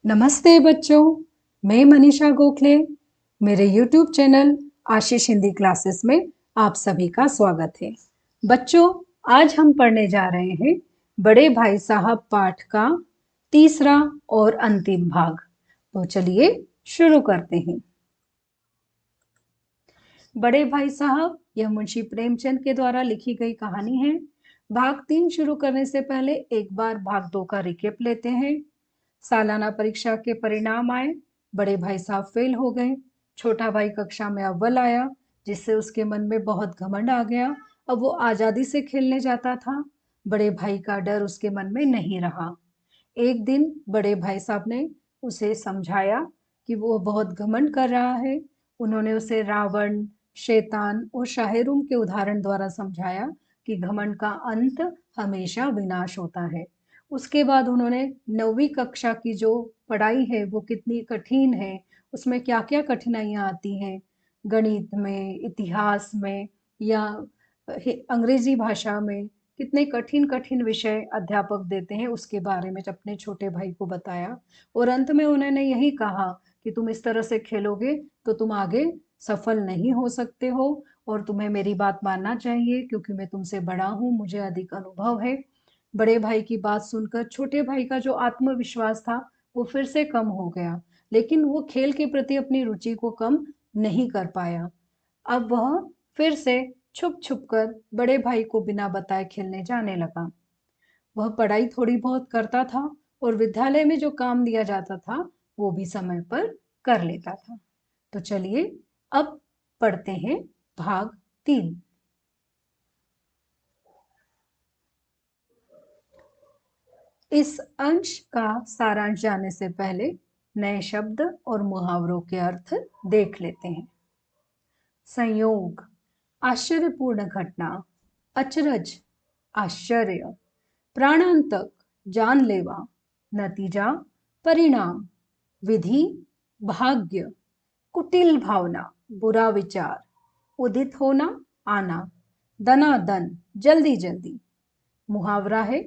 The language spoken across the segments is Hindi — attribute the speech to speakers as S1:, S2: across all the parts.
S1: नमस्ते बच्चों, मैं मनीषा गोखले। मेरे YouTube चैनल आशीष हिंदी क्लासेस में आप सभी का स्वागत है। बच्चों, आज हम पढ़ने जा रहे हैं बड़े भाई साहब पाठ का तीसरा और अंतिम भाग। तो चलिए शुरू करते हैं। बड़े भाई साहब यह मुंशी प्रेमचंद के द्वारा लिखी गई कहानी है। भाग 3 शुरू करने से पहले एक बार भाग 2 का रिकेप लेते हैं। सालाना परीक्षा के परिणाम आए। बड़े भाई साहब फेल हो गए। छोटा भाई कक्षा में अव्वल आया, जिससे उसके मन में बहुत घमंड आ गया। अब वो आजादी से खेलने जाता था। बड़े भाई का डर उसके मन में नहीं रहा। एक दिन बड़े भाई साहब ने उसे समझाया कि वो बहुत घमंड कर रहा है। उन्होंने उसे रावण, शैतान और शाहिरुम के उदाहरण द्वारा समझाया कि घमंड का अंत हमेशा विनाश होता है। उसके बाद उन्होंने 9वीं कक्षा की जो पढ़ाई है वो कितनी कठिन है, उसमें क्या-क्या कठिनाइयाँ आती हैं, गणित में, इतिहास में या अंग्रेजी भाषा में कितने कठिन-कठिन विषय अध्यापक देते हैं, उसके बारे में जब अपने छोटे भाई को बताया। और अंत में उन्होंने यही कहा कि तुम इस तरह से खेलोगे तो तुम आगे सफल नहीं हो सकते हो और तुम्हें मेरी बात मानना चाहिए क्योंकि मैं तुमसे बड़ा हूँ, मुझे अधिक अनुभव है। बड़े भाई की बात सुनकर छोटे भाई का जो आत्मविश्वास था वो फिर से कम हो गया, लेकिन वो खेल के प्रति अपनी रुचि को कम नहीं कर पाया। अब वह फिर से छुप-छुप कर बड़े भाई को बिना बताए खेलने जाने लगा। वह पढ़ाई थोड़ी बहुत करता था और विद्यालय में जो काम दिया जाता था वो भी समय पर कर लेता था। तो चलिए अब पढ़ते हैं भाग 3। इस अंश का सारांश जानने से पहले नए शब्द और मुहावरों के अर्थ देख लेते हैं। संयोग, आश्चर्यपूर्ण घटना, अचरज, आश्चर्य, प्राणांतक, जानलेवा, नतीजा, परिणाम, विधि, भाग्य, कुटिल भावना, बुरा विचार, उदित होना, आना, दनादन, जल्दी जल्दी। मुहावरा है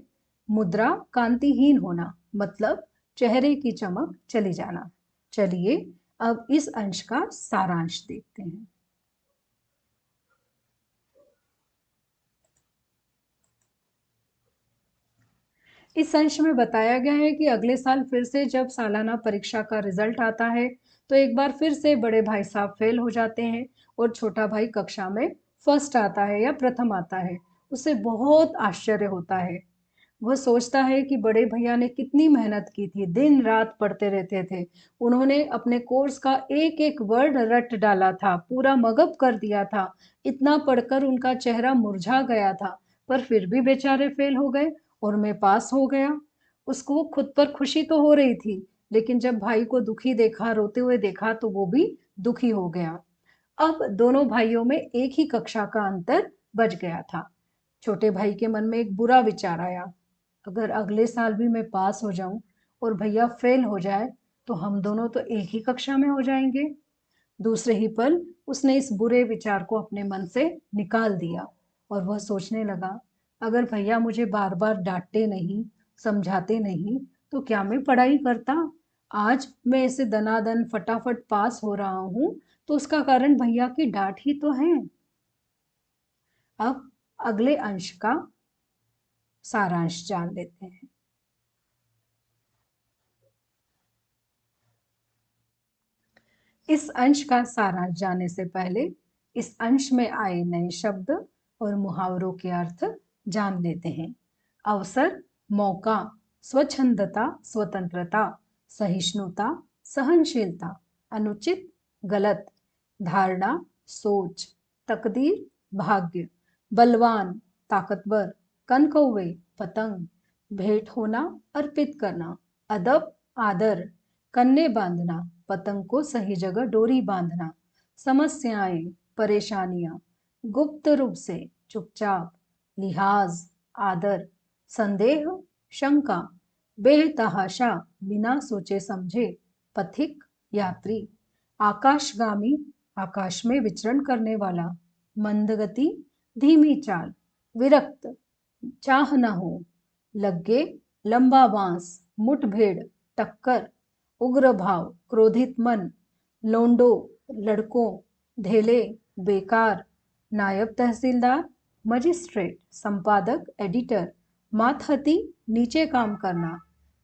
S1: मुद्रा कांतिहीन होना, मतलब चेहरे की चमक चली जाना। चलिए अब इस अंश का सारांश देखते हैं। इस अंश में बताया गया है कि अगले साल फिर से जब सालाना परीक्षा का रिजल्ट आता है तो एक बार फिर से बड़े भाई साहब फेल हो जाते हैं और छोटा भाई कक्षा में फर्स्ट आता है या प्रथम आता है। उसे बहुत आश्चर्य होता है। वह सोचता है कि बड़े भैया ने कितनी मेहनत की थी, दिन रात पढ़ते रहते थे। उन्होंने अपने कोर्स का एक एक वर्ड रट डाला था, पूरा मगअप कर दिया था। इतना पढ़कर उनका चेहरा मुरझा गया था, पर फिर भी बेचारे फेल हो गए और मैं पास हो गया। उसको खुद पर खुशी तो हो रही थी, लेकिन जब भाई को दुखी देखा, रोते हुए देखा तो वो भी दुखी हो गया। अब दोनों भाइयों में एक ही कक्षा का अंतर बच गया था। छोटे भाई के मन में एक बुरा विचार आया, अगर अगले साल भी मैं पास हो जाऊं और भैया फेल हो जाए तो हम दोनों तो एक ही कक्षा में हो जाएंगे। दूसरे ही पल उसने इस बुरे विचार को अपने मन से निकाल दिया और वह सोचने लगा, अगर भैया मुझे बार बार डांटते नहीं, समझाते नहीं तो क्या मैं पढ़ाई करता। आज मैं ऐसे दनादन फटाफट पास हो रहा हूं तो उसका कारण भैया की डांट ही तो है। अब अगले अंश का सारांश जान लेते हैं। इस अंश का सारांश जानने से पहले इस अंश में आए नए शब्द और मुहावरों के अर्थ जान लेते हैं। अवसर, मौका, स्वच्छंदता, स्वतंत्रता, सहिष्णुता, सहनशीलता, अनुचित, गलत, धारणा, सोच, तकदीर, भाग्य, बलवान, ताकतवर, कनकौवे, पतंग, भेंट होना, अर्पित करना, अदब, आदर, कन्ने बांधना, पतंग को सही जगह डोरी बांधना, समस्याएं, परेशानियां, गुप्त रूप से, चुपचाप, लिहाज, आदर, संदेह, शंका, बेतहाशा, बिना सोचे समझे, पथिक, यात्री, आकाशगामी, आकाश में विचरण करने वाला, मंदगति, धीमी चाल, विरक्त, चाह न हो, लग्गे, लंबा बांस, मुठभेड़, टक्कर, उग्र भाव, क्रोधित मन, लोंडो, लड़कों, ढेले, बेकार, नायब तहसीलदार, मजिस्ट्रेट, संपादक, एडिटर, मातहती, नीचे काम करना।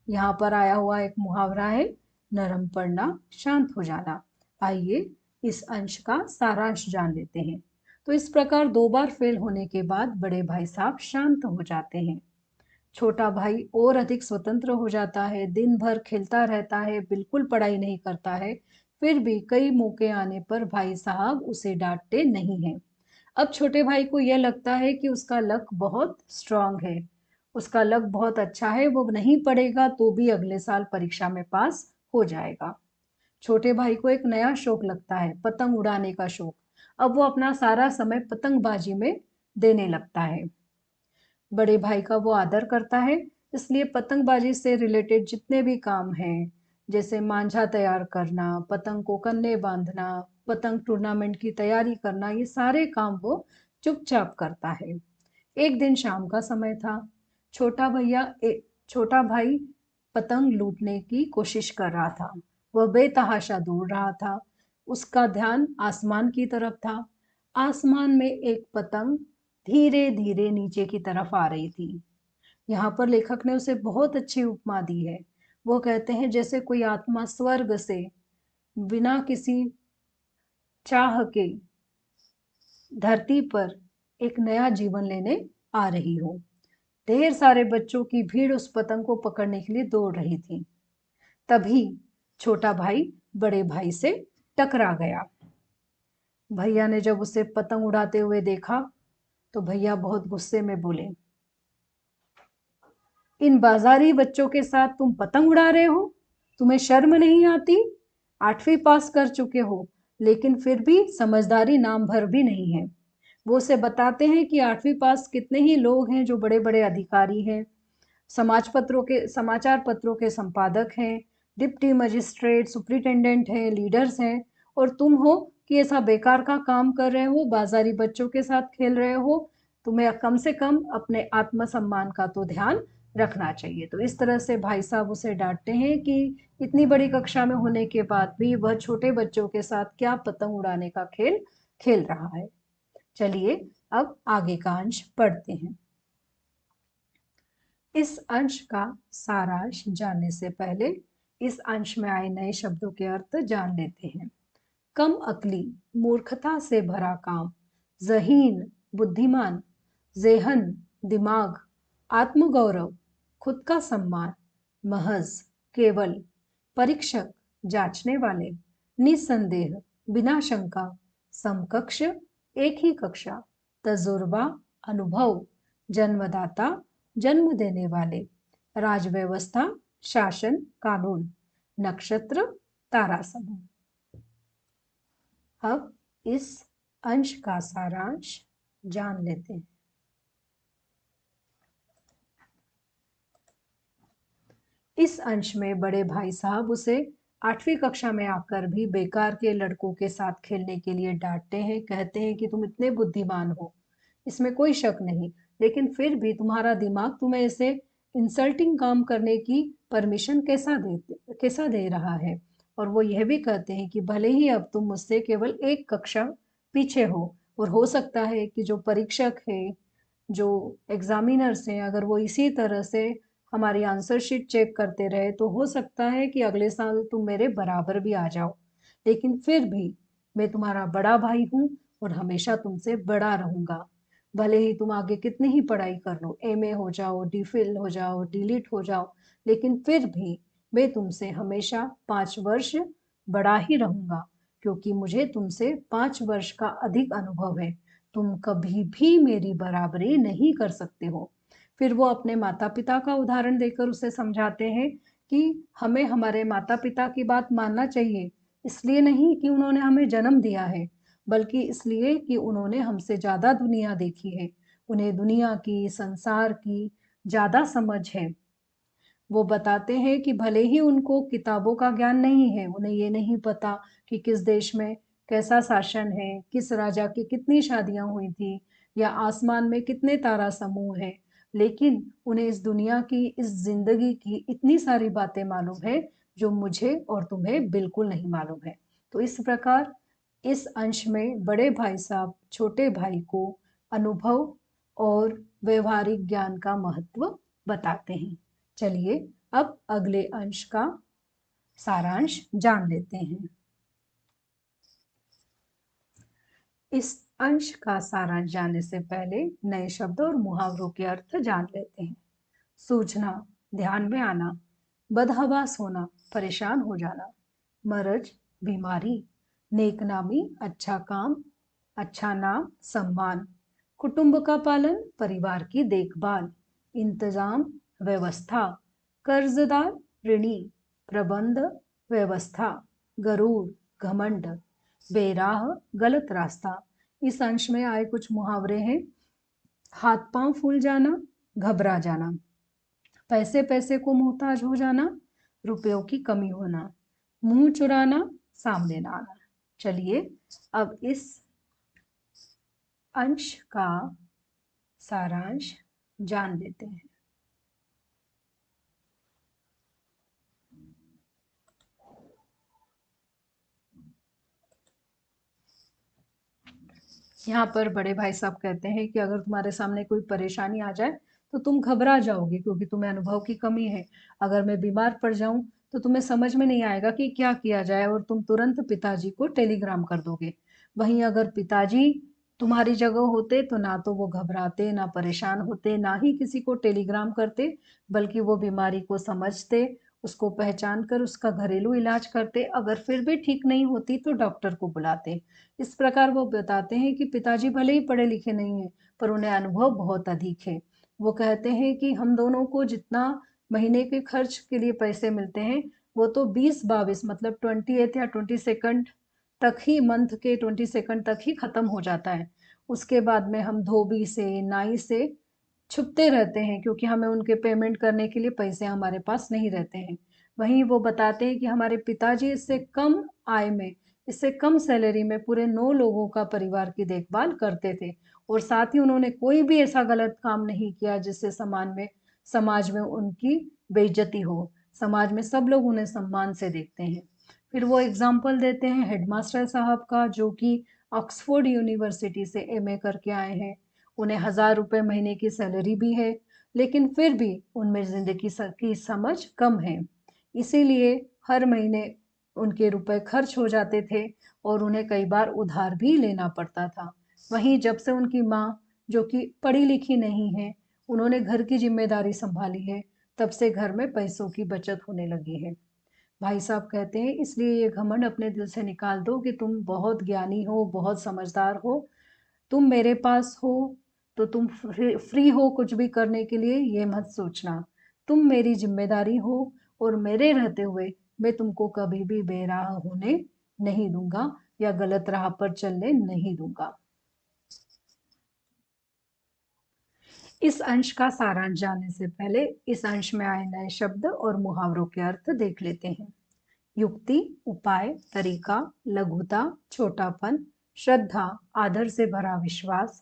S1: यहाँ पर आया हुआ एक मुहावरा है, नरम पड़ना, शांत हो जाना। आइए इस अंश का सारांश जान लेते हैं। तो इस प्रकार 2 बार फेल होने के बाद बड़े भाई साहब शांत हो जाते हैं। छोटा भाई और अधिक स्वतंत्र हो जाता है, दिन भर खेलता रहता है, बिल्कुल पढ़ाई नहीं करता है। फिर भी कई मौके आने पर भाई साहब उसे डांटते नहीं हैं। अब छोटे भाई को यह लगता है कि उसका लक बहुत स्ट्रांग है, उसका लक बहुत अच्छा है, वो नहीं पढ़ेगा तो भी अगले साल परीक्षा में पास हो जाएगा। छोटे भाई को एक नया शौक लगता है, पतंग उड़ाने का शौक। अब वो अपना सारा समय पतंगबाजी में देने लगता है। बड़े भाई का वो आदर करता है, इसलिए पतंगबाजी से रिलेटेड जितने भी काम हैं, जैसे मांझा तैयार करना, पतंग को कन्ने बांधना, पतंग टूर्नामेंट की तैयारी करना, ये सारे काम वो चुपचाप करता है। एक दिन शाम का समय था। छोटा भाई पतंग लूटने की कोशिश कर रहा था। वह बेतहाशा दौड़ रहा था। उसका ध्यान आसमान की तरफ था। आसमान में एक पतंग धीरे धीरे नीचे की तरफ आ रही थी। यहाँ पर लेखक ने उसे बहुत अच्छी उपमा दी है। वो कहते हैं जैसे कोई आत्मा स्वर्ग से बिना किसी चाह के धरती पर एक नया जीवन लेने आ रही हो। ढेर सारे बच्चों की भीड़ उस पतंग को पकड़ने के लिए दौड़ रही थी। तभी छोटा भाई बड़े भाई से टकरा गया। भैया ने जब उसे पतंग उड़ाते हुए देखा तो भैया बहुत गुस्से में बोले, इन बाजारी बच्चों के साथ तुम पतंग उड़ा रहे हो? तुम्हें शर्म नहीं आती? 8वीं पास कर चुके हो, लेकिन फिर भी समझदारी नाम भर भी नहीं है। वो उसे बताते हैं कि 8वीं पास कितने ही लोग हैं जो बड़े बड़े अधिकारी हैं, समाचार पत्रों के संपादक हैं, डिप्टी मजिस्ट्रेट, सुप्रिटेंडेंट हैं, लीडर्स हैं, और तुम हो कि ऐसा बेकार का काम कर रहे हो, बाजारी बच्चों के साथ खेल रहे हो। तुम्हें कम से कम अपने आत्मसम्मान का तो ध्यान रखना चाहिए। तो इस तरह से भाई साहब उसे डांटते हैं कि इतनी बड़ी कक्षा में होने के बाद भी वह छोटे बच्चों के साथ क्या पतंग उड़ाने का खेल खेल रहा है। चलिए अब आगे का अंश पढ़ते हैं। इस अंश का सारांश जानने से पहले इस अंश में आए नए शब्दों के अर्थ जान लेते हैं। कम अक्ली, मूर्खता से भरा काम, ज़हीन, बुद्धिमान, ज़ेहन, दिमाग, आत्मगौरव, खुद का सम्मान, महज, केवल, परीक्षक, जांचने वाले, निसंदेह, बिना शंका, समकक्ष, एक ही कक्षा, तजुर्बा, अनुभव, जन्मदाता, जन्म देने वाले, राजव्यवस्था, शासन, कानून, नक्षत्र, तारा समूह। अब इस अंश का सारांश जान लेते हैं। इस अंश में बड़े भाई साहब उसे 8वीं कक्षा में आकर भी बेकार के लड़कों के साथ खेलने के लिए डांटते हैं, कहते हैं कि तुम इतने बुद्धिमान हो, इसमें कोई शक नहीं, लेकिन फिर भी तुम्हारा दिमाग तुम्हें ऐसे इंसल्टिंग काम करने की परमिशन कैसा दे रहा है। और वो यह भी कहते हैं कि भले ही अब तुम मुझसे केवल एक कक्षा पीछे हो, और हो सकता है कि जो परीक्षक है, जो एग्जामिनर्स हैं, अगर वो इसी तरह से हमारी आंसर शीट चेक करते रहे तो हो सकता है कि अगले साल तुम मेरे बराबर भी आ जाओ, लेकिन फिर भी मैं तुम्हारा बड़ा भाई हूँ और हमेशा तुमसे बड़ा रहूंगा। भले ही तुम आगे कितनी ही पढ़ाई कर लो, एमए हो जाओ, डीफिल हो जाओ, डीलिट हो जाओ, लेकिन फिर भी मैं तुमसे हमेशा 5 वर्ष बड़ा ही रहूंगा, क्योंकि मुझे तुमसे 5 वर्ष का अधिक अनुभव है। तुम कभी भी मेरी बराबरी नहीं कर सकते हो। फिर वो अपने माता पिता का उदाहरण देकर उसे समझाते हैं कि हमें हमारे माता पिता की बात मानना चाहिए, इसलिए नहीं कि उन्होंने हमें जन्म दिया है, बल्कि इसलिए कि उन्होंने हमसे ज़्यादा दुनिया देखी है, उन्हें दुनिया की, संसार की ज़्यादा समझ है। वो बताते हैं कि भले ही उनको किताबों का ज्ञान नहीं है, उन्हें ये नहीं पता कि किस देश में कैसा शासन है, किस राजा की कितनी शादियां हुई थी, या आसमान में कितने तारा समूह हैं, लेकिन उन्हें इस दुनिया की, इस जिंदगी की इतनी सारी बातें मालूम है जो मुझे और तुम्हें बिल्कुल नहीं मालूम है। तो इस प्रकार इस अंश में बड़े भाई साहब छोटे भाई को अनुभव और व्यवहारिक ज्ञान का महत्व बताते हैं। चलिए अब अगले अंश का सारांश जान लेते हैं। इस अंश का सारांश जानने से पहले नए शब्द और मुहावरों के अर्थ जान लेते हैं। सूझना, ध्यान में आना, बदहवास होना, परेशान हो जाना, मरज, बीमारी, नेकनामी, अच्छा काम, अच्छा नाम, सम्मान, कुटुंब का पालन, परिवार की देखभाल, इंतजाम, व्यवस्था, कर्जदार, ऋणी, प्रबंध, व्यवस्था, गरूर, घमंड, बेराह, गलत रास्ता। इस अंश में आए कुछ मुहावरे हैं। हाथ पांव फूल जाना, घबरा जाना, पैसे पैसे को मोहताज हो जाना, रुपयों की कमी होना, मुंह चुराना, सामने ना आना। चलिए अब इस अंश का सारांश जान लेते हैं। यहाँ पर बड़े भाई साहब कहते हैं कि अगर तुम्हारे सामने कोई परेशानी आ जाए तो तुम घबरा जाओगे क्योंकि तुम्हें अनुभव की कमी है। अगर मैं बीमार पड़ जाऊं तो तुम्हें समझ में नहीं आएगा कि क्या किया जाए और तुम तुरंत पिताजी को टेलीग्राम कर दोगे। वहीं अगर पिताजी तुम्हारी जगह होते तो ना तो वो घबराते, ना परेशान होते, ना ही किसी को टेलीग्राम करते, बल्कि वो बीमारी को समझते, उसको पहचान कर उसका घरेलू इलाज करते। अगर फिर भी ठीक नहीं होती तो डॉक्टर को बुलाते। इस प्रकार वो बताते हैं कि पिताजी भले ही पढ़े लिखे नहीं हैं, पर उन्हें अनुभव बहुत अधिक है। वो कहते हैं कि हम दोनों को जितना महीने के खर्च के लिए पैसे मिलते हैं, वो तो 20-22 मतलब 28 या 22 तक ही, मंथ के 22 तक ही खत्म हो जाता है। उसके बाद में हम धोबी से, नाई से छुपते रहते हैं क्योंकि हमें उनके पेमेंट करने के लिए पैसे हमारे पास नहीं रहते हैं। वहीं वो बताते हैं कि हमारे पिताजी इससे कम आय में, इससे कम सैलरी में पूरे 9 लोगों का परिवार की देखभाल करते थे और साथ ही उन्होंने कोई भी ऐसा गलत काम नहीं किया जिससे समाज में उनकी बेइज्जती हो। समाज में सब लोग उन्हें सम्मान से देखते हैं। फिर वो एग्जाम्पल देते हैं हेडमास्टर साहब का, जो कि ऑक्सफोर्ड यूनिवर्सिटी से एमए करके आए हैं। उन्हें 1000 रुपए महीने की सैलरी भी है, लेकिन फिर भी उनमें जिंदगी की समझ कम है। इसीलिए हर महीने उनके रुपए खर्च हो जाते थे और उन्हें कई बार उधार भी लेना पड़ता था। वहीं जब से उनकी माँ, जो कि पढ़ी लिखी नहीं है, उन्होंने घर की जिम्मेदारी संभाली है, तब से घर में पैसों की बचत होने लगी है। भाई साहब कहते हैं इसलिए ये घमंड अपने दिल से निकाल दो कि तुम बहुत ज्ञानी हो, बहुत समझदार हो। तुम मेरे पास हो तो तुम फ्री हो कुछ भी करने के लिए, ये मत सोचना। तुम मेरी जिम्मेदारी हो और मेरे रहते हुए मैं तुमको कभी भी बेराह होने नहीं दूंगा या गलत राह पर चलने नहीं दूंगा। इस अंश का सारांश जानने से पहले इस अंश में आए नए शब्द और मुहावरों के अर्थ देख लेते हैं। युक्ति, उपाय, तरीका, लघुता, छोटापन, श्रद्धा, आदर से भरा विश्वास,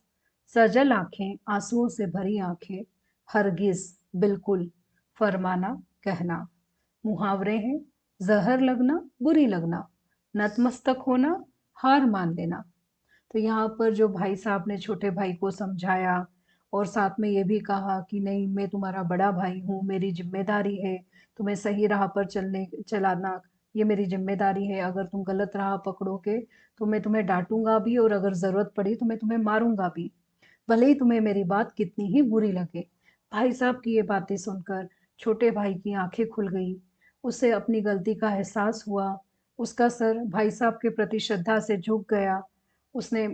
S1: सजल आंखें, आंसुओं से भरी आंखें, हरगिज, बिल्कुल, फरमाना, कहना। मुहावरे हैं जहर लगना, बुरी लगना, नतमस्तक होना, हार मान लेना। तो यहाँ पर जो भाई साहब ने छोटे भाई को समझाया और साथ में ये भी कहा कि नहीं, मैं तुम्हारा बड़ा भाई हूँ, मेरी जिम्मेदारी है तुम्हें सही राह पर चलाना, ये मेरी जिम्मेदारी है। अगर तुम गलत राह पकड़ोगे तो मैं तुम्हें डांटूंगा भी और अगर जरूरत पड़ी तो मैं तुम्हें मारूंगा भी, भले ही तुम्हें मेरी बात कितनी ही बुरी लगे। भाई साहब की ये बातें सुनकर छोटे भाई की आंखें खुल गई। उसे अपनी गलती का एहसास हुआ। उसका सर भाई साहब के प्रति श्रद्धा से झुक गया। उसने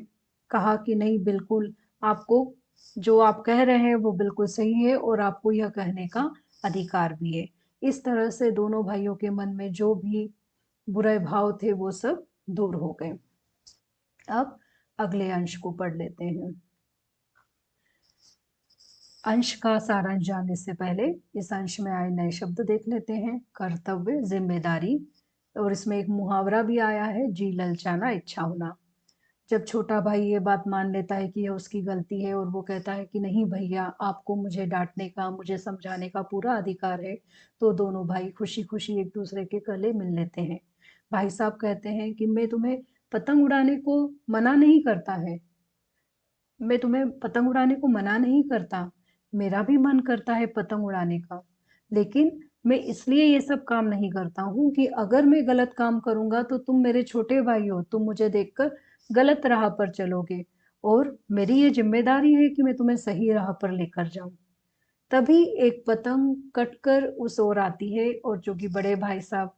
S1: कहा कि नहीं, बिल्कुल, आपको जो आप कह रहे हैं वो बिल्कुल सही है और आपको यह कहने का अधिकार भी है। इस तरह से दोनों भाइयों के मन में जो भी बुरे भाव थे वो सब दूर हो गए। अब अगले अंश को पढ़ लेते हैं। अंश का सारांश जानने से पहले इस अंश में आए नए शब्द देख लेते हैं। कर्तव्य, जिम्मेदारी, और इसमें एक मुहावरा भी आया है, जी ललचाना इच्छा होना। जब छोटा भाई ये बात मान लेता है कि ये उसकी गलती है और वो कहता है कि नहीं भैया, आपको मुझे डाँटने का, मुझे समझाने का पूरा अधिकार है, तो दोनों भाई खुशी-खुशी एक-दूसरे के गले मिल लेते हैं। भाई साहब कहते हैं कि मैं तुम्हें पतंग उड़ाने को मना नहीं करता है। मैं तुम्हें पतंग उड़ाने को मना नहीं करता, मेरा भी मन करता है पतंग उड़ाने का, लेकिन मैं इसलिए ये सब काम नहीं करता हूँ कि अगर मैं गलत काम करूँगा तो तुम मेरे छोटे भाई हो, तुम मुझे देखकर गलत राह पर चलोगे और मेरी ये ज़िम्मेदारी है कि मैं तुम्हें सही राह पर लेकर जाऊँ। तभी एक पतंग कटकर उस ओर आती है और जो कि बड़े भाई साहब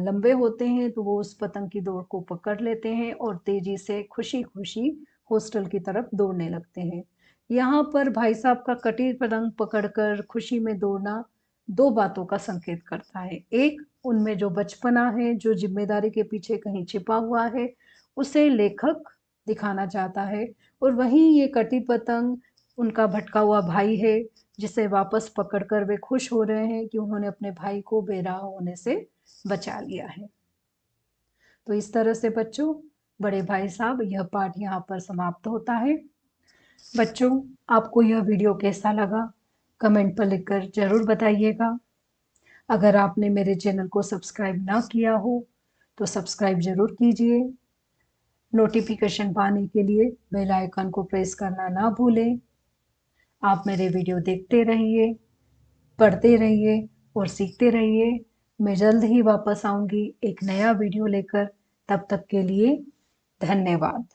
S1: लंबे होते हैं तो वो उस पतंग की डोर को पकड़ लेते हैं और तेजी से खुशी-खुशी हॉस्टल की तरफ दौड़ने लगते हैं। यहाँ पर भाई साहब का कटी पतंग पकड़कर खुशी में दौड़ना 2 बातों का संकेत करता है। एक, उनमें जो बचपना है, जो ज़िम्मेदारी के पीछे कहीं छिपा हुआ है, उसे लेखक दिखाना चाहता है और वहीं ये कटी पतंग उनका भटका हुआ भाई है, जिसे वापस पकड़कर वे खुश हो रहे हैं कि उन्होंने अपने भाई को बेराह होने से बचा लिया है। तो इस तरह से बच्चों, बड़े भाई साहब यह पाठ यहाँ पर समाप्त होता है। बच्चों, आपको यह वीडियो कैसा लगा? कमेंट पर लिखकर ज़रूर बताइएगा। अगर आपने मेरे चैनल को सब्सक्राइब ना किया हो, तो सब्सक्राइब ज़रूर कीजिए। नोटिफ़िकेशन पाने के लिए बेल आइकन को प्रेस करना ना भूलें। आप मेरे वीडियो देखते रहिए, पढ़ते रहिए और सीखते रहिए। मैं जल्द ही वापस आऊँगी एक नया वीडियो लेकर। तब तक के लिए धन्यवाद।